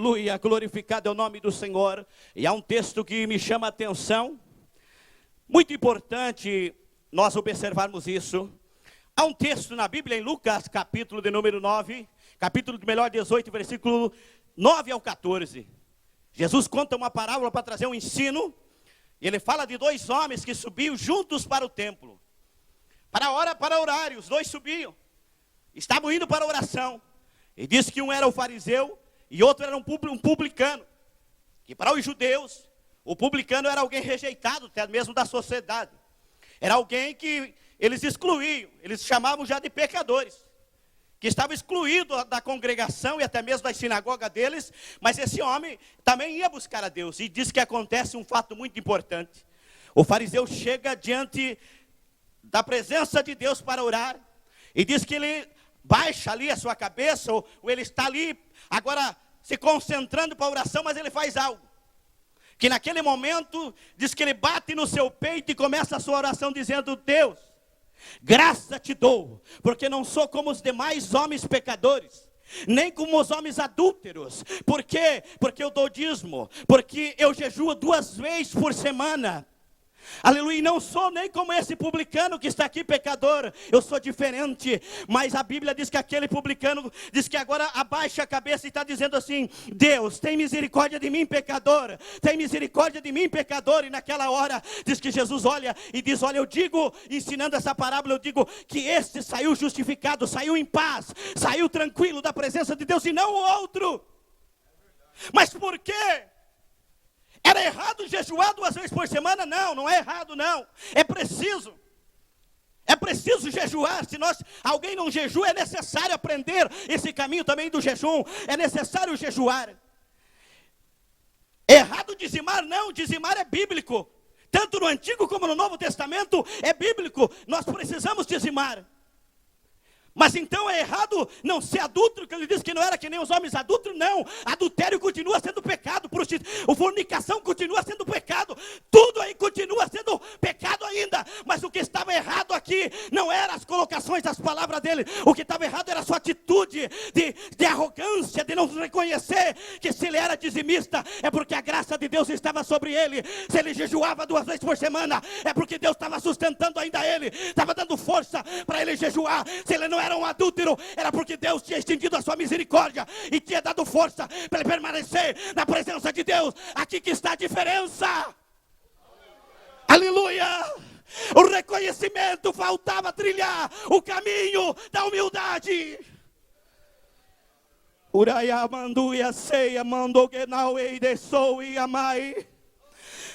Aleluia, glorificado é o nome do Senhor. E há um texto que me chama a atenção, muito importante nós observarmos isso. Há um texto na Bíblia, em Lucas, capítulo de número 9, capítulo de melhor 18, versículo 9 ao 14. Jesus conta uma parábola para trazer um ensino, e ele fala de dois homens que subiam juntos para o templo. Para orar, e os dois subiam, estavam indo para a oração. E diz que um era o fariseu, e outro era um publicano. E para os judeus, o publicano era alguém rejeitado, até mesmo da sociedade. Era alguém que eles excluíam, eles chamavam já de pecadores. Que estava excluído da congregação e até mesmo da sinagoga deles. Mas esse homem também ia buscar a Deus. E diz que acontece um fato muito importante. O fariseu chega diante da presença de Deus para orar. E diz que ele baixa ali a sua cabeça, ou ele está ali, agora se concentrando para a oração, mas ele faz algo. Que naquele momento, diz que ele bate no seu peito e começa a sua oração dizendo: Deus, graça te dou, porque não sou como os demais homens pecadores, nem como os homens adúlteros. Por quê? Porque eu dou dízimo, porque eu jejuo 2 vezes por semana. Aleluia, e não sou nem como esse publicano que está aqui pecador, eu sou diferente. Mas a Bíblia diz que aquele publicano, diz que agora abaixa a cabeça e está dizendo assim: Deus, tem misericórdia de mim pecador, tem misericórdia de mim pecador. E naquela hora, diz que Jesus olha e diz: olha, eu digo, ensinando essa parábola, eu digo que este saiu justificado, saiu em paz, saiu tranquilo da presença de Deus, e não o outro. Mas por quê? Era errado jejuar 2 vezes por semana? Não, não é errado não. É preciso jejuar. Se alguém não jejua, é necessário aprender esse caminho também do jejum. É necessário jejuar. É errado dizimar? Não, dizimar é bíblico. Tanto no Antigo como no Novo Testamento é bíblico. Nós precisamos dizimar. Mas então é errado não ser adúltero, que ele disse que não era que nem os homens adúlteros. Não, adultério continua sendo pecado, fornicação continua sendo pecado, tudo aí continua sendo pecado ainda. Mas o que estava errado aqui não eram as colocações das palavras dele, o que estava errado era a sua atitude de arrogância, de não reconhecer que se ele era dizimista, é porque a graça de Deus estava sobre ele. Se ele jejuava 2 vezes por semana, é porque Deus estava sustentando ainda ele, estava dando força para ele jejuar. Se ele não era um adúltero, era porque Deus tinha estendido a sua misericórdia e tinha dado força para ele permanecer na presença de Deus. Aqui que está a diferença. Aleluia! O reconhecimento, faltava trilhar o caminho da humildade. Uraya manduia ceia mandou genau e desou e amai.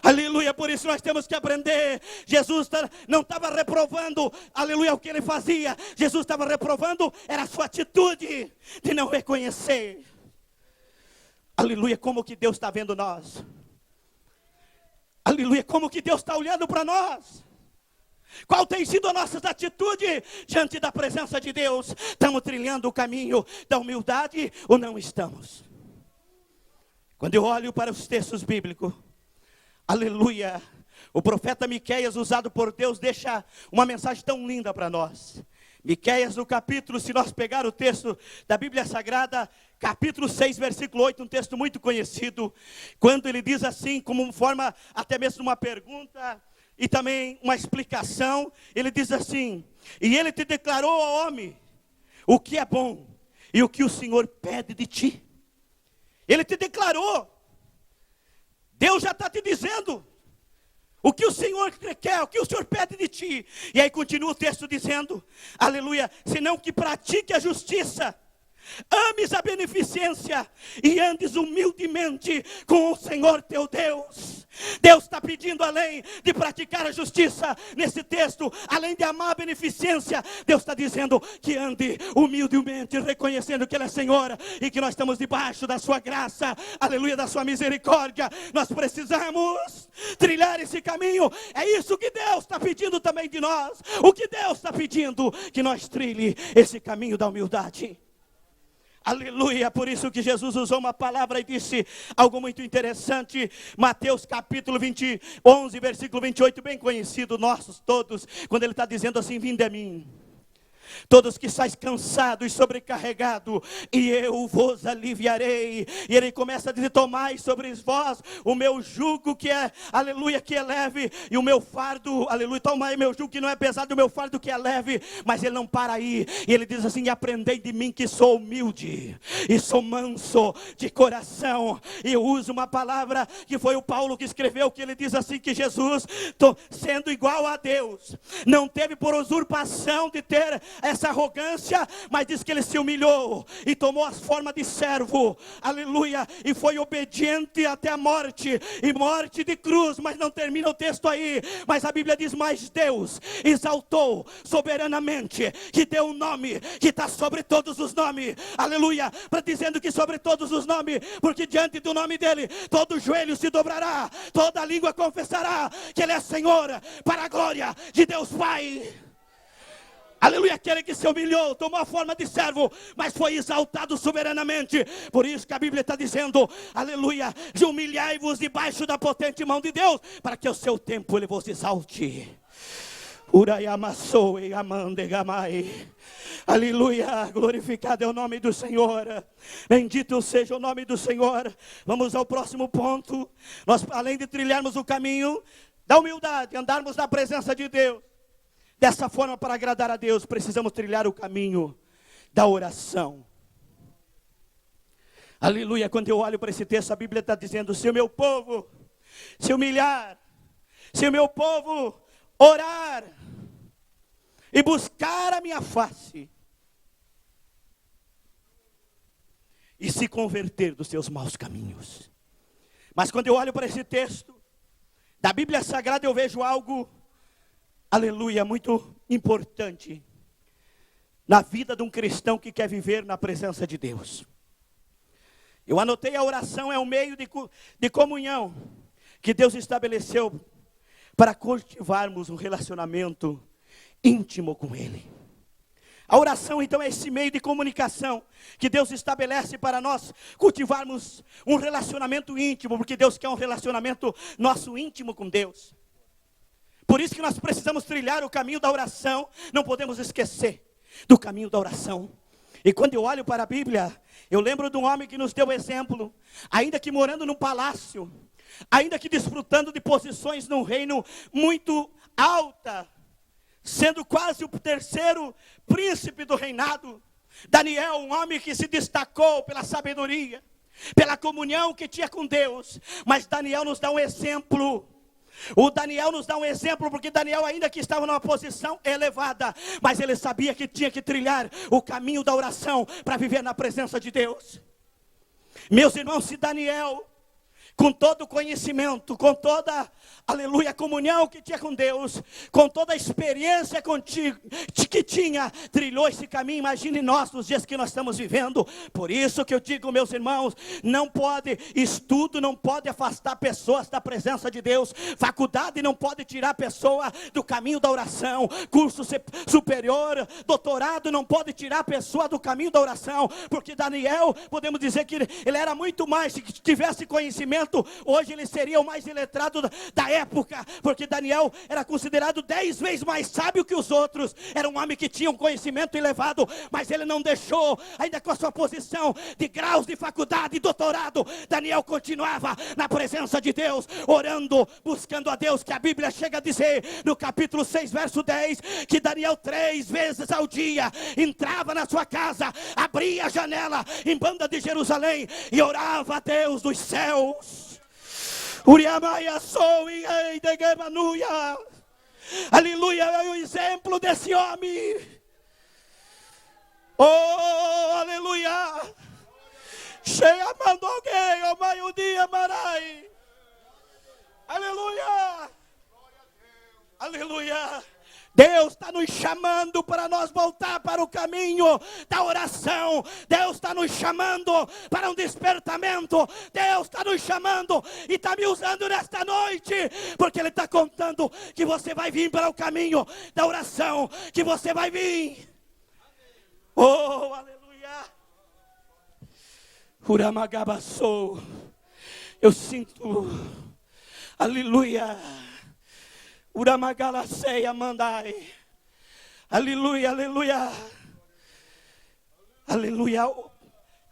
Aleluia, por isso nós temos que aprender. Jesus não estava reprovando, aleluia, o que ele fazia. Jesus estava reprovando, era a sua atitude de não reconhecer. Aleluia, como que Deus está vendo nós. Aleluia, como que Deus está olhando para nós. Qual tem sido a nossa atitude diante da presença de Deus? Estamos trilhando o caminho da humildade ou não estamos? Quando eu olho para os textos bíblicos, aleluia, o profeta Miqueias, usado por Deus, deixa uma mensagem tão linda para nós. Miqueias, no capítulo, se nós pegar o texto da Bíblia Sagrada, capítulo 6, versículo 8, um texto muito conhecido, quando ele diz assim, como forma até mesmo uma pergunta e também uma explicação, ele diz assim: e ele te declarou, ó homem, o que é bom e o que o Senhor pede de ti. Ele te declarou. Deus já está te dizendo o que o Senhor quer, o que o Senhor pede de ti. E aí continua o texto dizendo, aleluia, senão que pratique a justiça, ames a beneficência e andes humildemente com o Senhor teu Deus. Deus está pedindo, além de praticar a justiça nesse texto, além de amar a beneficência, Deus está dizendo que ande humildemente, reconhecendo que Ele é Senhor e que nós estamos debaixo da sua graça, aleluia, da sua misericórdia. Nós precisamos trilhar esse caminho. É isso que Deus está pedindo também de nós. O que Deus está pedindo, que nós trilhe esse caminho da humildade. Aleluia, por isso que Jesus usou uma palavra e disse algo muito interessante. Mateus capítulo 11, versículo 28, bem conhecido, nossos todos, quando ele está dizendo assim: vinde a mim, todos que estáis cansados e sobrecarregados, e eu vos aliviarei. E ele começa a dizer: tomai sobre vós o meu jugo que é, aleluia, que é leve, e o meu fardo, aleluia, tomai meu jugo que não é pesado, e o meu fardo que é leve. Mas ele não para aí, e ele diz assim: aprendei de mim que sou humilde, e sou manso de coração. E eu uso uma palavra que foi o Paulo que escreveu, que ele diz assim, que Jesus, sendo igual a Deus, não teve por usurpação de ter essa arrogância, mas diz que ele se humilhou e tomou a forma de servo, aleluia, e foi obediente até a morte, e morte de cruz. Mas não termina o texto aí, mas a Bíblia diz: mas Deus exaltou soberanamente, que deu um nome que está sobre todos os nomes, aleluia, para dizendo que sobre todos os nomes, porque diante do nome dele, todo joelho se dobrará, toda língua confessará que ele é Senhor, para a glória de Deus Pai. Aleluia, aquele que se humilhou, tomou a forma de servo, mas foi exaltado soberanamente. Por isso que a Bíblia está dizendo, aleluia, humilhai-vos debaixo da potente mão de Deus, para que ao seu tempo ele vos exalte. Aleluia, glorificado é o nome do Senhor, bendito seja o nome do Senhor. Vamos ao próximo ponto. Nós, além de trilharmos o caminho da humildade, andarmos na presença de Deus, dessa forma, para agradar a Deus, precisamos trilhar o caminho da oração. Aleluia, quando eu olho para esse texto, a Bíblia está dizendo: se o meu povo se humilhar, se o meu povo orar e buscar a minha face, e se converter dos seus maus caminhos. Mas quando eu olho para esse texto da Bíblia Sagrada, eu vejo algo, aleluia, muito importante na vida de um cristão que quer viver na presença de Deus. Eu anotei: a oração é um meio de comunhão que Deus estabeleceu para cultivarmos um relacionamento íntimo com Ele. A oração, então, é esse meio de comunicação que Deus estabelece para nós cultivarmos um relacionamento íntimo, porque Deus quer um relacionamento nosso íntimo com Deus. Por isso que nós precisamos trilhar o caminho da oração, não podemos esquecer do caminho da oração. E quando eu olho para a Bíblia, eu lembro de um homem que nos deu exemplo, ainda que morando num palácio, ainda que desfrutando de posições num reino muito alta, sendo quase o terceiro príncipe do reinado, Daniel, um homem que se destacou pela sabedoria, pela comunhão que tinha com Deus. Mas Daniel nos dá um exemplo. O Daniel nos dá um exemplo, porque Daniel, ainda que estava numa posição elevada, mas ele sabia que tinha que trilhar o caminho da oração para viver na presença de Deus. Meus irmãos, se Daniel, com todo o conhecimento, com toda, aleluia, comunhão que tinha com Deus, com toda a experiência que tinha, trilhou esse caminho, imagine nós nos dias que nós estamos vivendo. Por isso que eu digo, meus irmãos, estudo não pode afastar pessoas da presença de Deus, faculdade não pode tirar a pessoa do caminho da oração, curso superior, doutorado não pode tirar a pessoa do caminho da oração, porque Daniel, podemos dizer que ele era muito mais, se tivesse conhecimento, hoje ele seria o mais iletrado da época, porque Daniel era considerado 10 vezes mais sábio que os outros. Era um homem que tinha um conhecimento elevado, mas ele não deixou, ainda com a sua posição de graus de faculdade e doutorado, Daniel continuava na presença de Deus, orando, buscando a Deus, que a Bíblia chega a dizer no capítulo 6, verso 10, que Daniel 3 vezes ao dia entrava na sua casa, abria a janela em banda de Jerusalém e orava a Deus dos céus. Aleluia, é o exemplo desse homem. Oh, aleluia. Cheia mandou alguém, oh meio-dia, marai. Aleluia. Aleluia. Deus está nos chamando para nós voltar para o caminho da oração. Deus está nos chamando para um despertamento. Deus está nos chamando e está me usando nesta noite, porque Ele está contando que você vai vir para o caminho da oração, que você vai vir. Oh, aleluia. Uramagabassou. Eu sinto, aleluia, Uramagalaceia mandai, Aleluia, aleluia. Aleluia.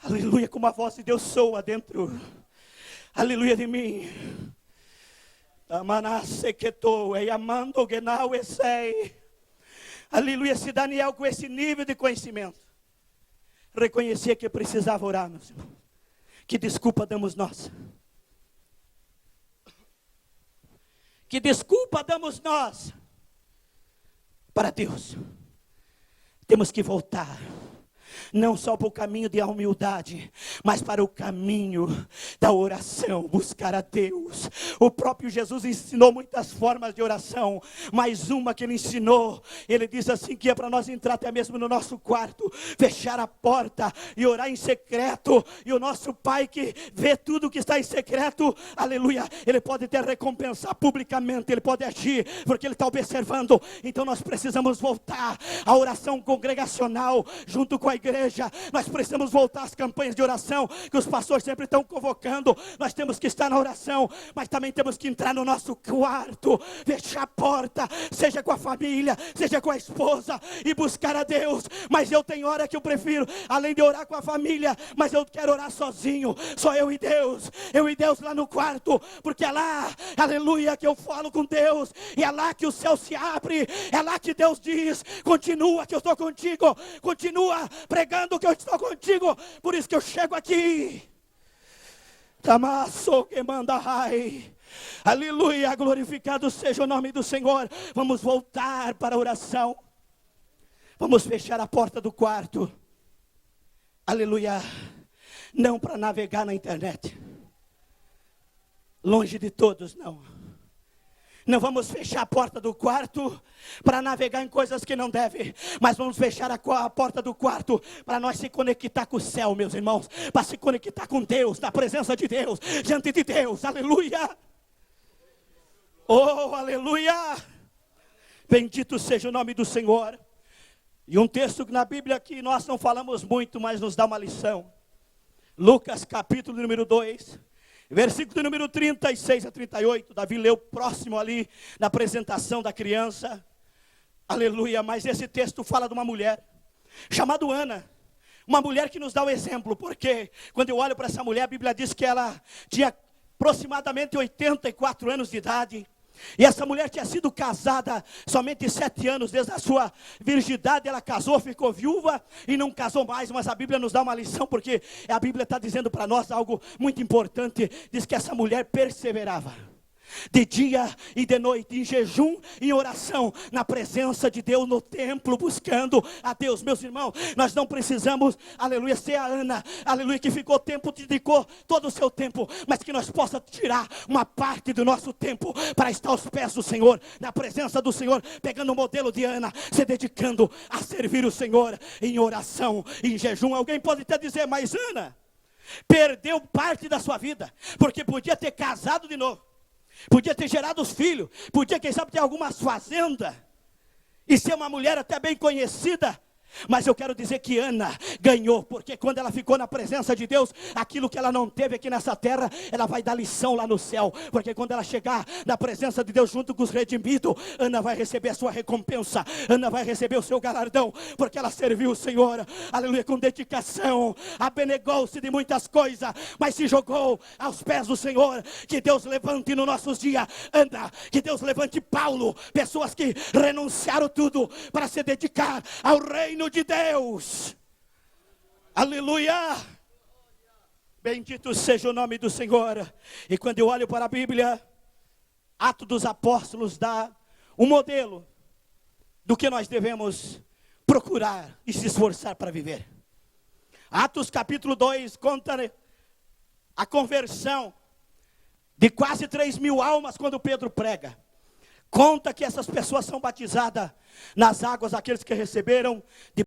Aleluia, como a voz de Deus soa dentro. Aleluia de mim. Aleluia, se Daniel com esse nível de conhecimento reconhecia que precisava orar, meus irmãos, que desculpa damos nós? Que desculpa damos nós para Deus? Temos que voltar, não só para o caminho da humildade, mas para o caminho da oração, buscar a Deus. O próprio Jesus ensinou muitas formas de oração, mas uma que ele ensinou, ele diz assim, que é para nós entrar até mesmo no nosso quarto, fechar a porta e orar em secreto, e o nosso Pai que vê tudo que está em secreto, aleluia, ele pode até recompensar publicamente, ele pode agir, porque ele está observando. Então nós precisamos voltar à oração congregacional, junto com a igreja. Nós precisamos voltar às campanhas de oração que os pastores sempre estão convocando. Nós temos que estar na oração, mas também temos que entrar no nosso quarto, fechar a porta, seja com a família, seja com a esposa, e buscar a Deus. Mas eu tenho hora que eu prefiro, além de orar com a família, mas eu quero orar sozinho, só eu e Deus lá no quarto, porque é lá, aleluia, que eu falo com Deus, e é lá que o céu se abre, é lá que Deus diz, continua que eu estou contigo, continua pregando que eu estou contigo. Por isso que eu chego aqui. Tamasso que manda rai. Aleluia, glorificado seja o nome do Senhor. Vamos voltar para a oração. Vamos fechar a porta do quarto. Aleluia. Não para navegar na internet. Longe de todos, não. Não vamos fechar a porta do quarto para navegar em coisas que não deve, mas vamos fechar a porta do quarto para nós se conectar com o céu, meus irmãos, para se conectar com Deus, na presença de Deus, diante de Deus, aleluia. Oh, aleluia. Bendito seja o nome do Senhor. E um texto na Bíblia que nós não falamos muito, mas nos dá uma lição. Lucas capítulo número 2. Versículo número 36 a 38, Davi leu próximo ali na apresentação da criança. Aleluia, mas esse texto fala de uma mulher chamada Ana. Uma mulher que nos dá o exemplo, porque quando eu olho para essa mulher, a Bíblia diz que ela tinha aproximadamente 84 anos de idade. E essa mulher tinha sido casada somente 7 anos, desde a sua virgindade ela casou, ficou viúva e não casou mais. Mas a Bíblia nos dá uma lição, porque a Bíblia está dizendo para nós algo muito importante. Diz que essa mulher perseverava de dia e de noite, em jejum e em oração, na presença de Deus, no templo, buscando a Deus. Meus irmãos, nós não precisamos, aleluia, ser a Ana, aleluia, que ficou tempo, dedicou todo o seu tempo, mas que nós possamos tirar uma parte do nosso tempo para estar aos pés do Senhor, na presença do Senhor, pegando o modelo de Ana, se dedicando a servir o Senhor em oração, em jejum. Alguém pode até dizer, mas Ana perdeu parte da sua vida, porque podia ter casado de novo, podia ter gerado os filhos, podia, quem sabe, ter algumas fazendas e ser uma mulher até bem conhecida. Mas eu quero dizer que Ana ganhou, porque quando ela ficou na presença de Deus, aquilo que ela não teve aqui nessa terra, ela vai dar lição lá no céu. Porque quando ela chegar na presença de Deus junto com os redimidos, Ana vai receber a sua recompensa, Ana vai receber o seu galardão, porque ela serviu o Senhor, aleluia, com dedicação, abnegou-se de muitas coisas, mas se jogou aos pés do Senhor. Que Deus levante nos nossos dias Ana, que Deus levante Paulo, pessoas que renunciaram tudo para se dedicar ao reino de Deus. Aleluia. Bendito seja o nome do Senhor. E quando eu olho para a Bíblia, Atos dos Apóstolos dá um modelo do que nós devemos procurar e se esforçar para viver. Atos capítulo 2 conta a conversão de quase 3.000 almas quando Pedro prega. Conta que essas pessoas são batizadas nas águas, aqueles que receberam de